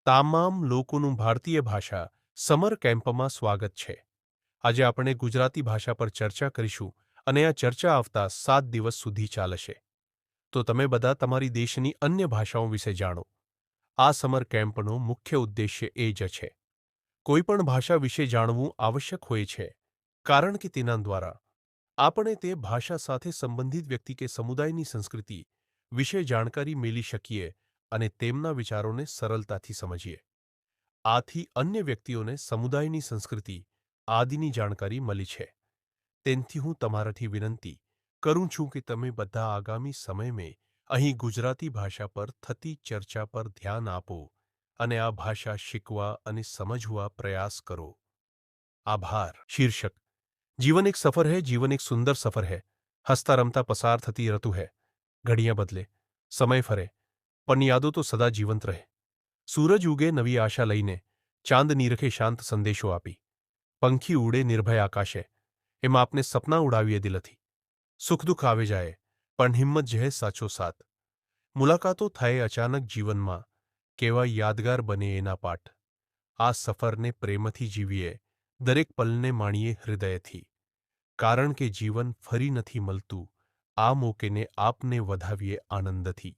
તમામ લોકોનું ભારતીય ભાષા સમર કેમ્પમાં સ્વાગત છે। આજે આપણે ગુજરાતી ભાષા પર ચર્ચા કરીશું અને આ ચર્ચા આવતા 7 દિવસ સુધી ચાલશે। તો તમે બધા તમારી દેશની અન્ય ભાષાઓ વિશે જાણો। આ સમર કેમ્પનો મુખ્ય ઉદ્દેશ્ય એ જ છે। કોઈ પણ ભાષા વિશે જાણવું આવશ્યક હોય છે, કારણ કે તેના દ્વારા આપણે તે ભાષા સાથે સંબંધિત વ્યક્તિ કે સમુદાયની સંસ્કૃતિ વિશે જાણકારી મેળવી શકીએ અને તેમના વિચારોને સરળતાથી સમજીએ। આથી અન્ય વ્યક્તિઓને સમુદાયની સંસ્કૃતિ આદિની જાણકારી મળી છે। તેથી હું તમારાથી વિનંતી કરું છું કે તમે બધા આગામી સમયમાં અહીં ગુજરાતી ભાષા પર થતી ચર્ચા પર ધ્યાન આપો અને આ ભાષા શીખવા અને સમજવા પ્રયાસ કરો। આભાર। શીર્ષક: जीवन एक सफर है, जीवन एक सुंदर सफर है। हंसता रमता पसार थती ऋतु है। घड़ियां बदले, समय फरे, पण यादों तो सदा जीवंत रहे। सूरज उगे नवी आशा लईने, चांद નીરખે શાંત સંદેશો આપી। પંખી ઉડે નિર્ભય આકાશે, એમાં આપને સપના ઉડાવીએ દિલથી। સુખ દુઃખ આવે જાય, પણ હિંમત જહે સાચો સાથ। મુલાકાતો થાય અચાનક જીવનમાં, કેવા યાદગાર બને એના પાઠ। આ સફરને પ્રેમથી જીવીએ, દરેક પલને માણીએ હૃદયથી। કારણ કે જીવન ફરી નથી મળતું, આ મોકેને આપને વધાવીએ આનંદથી।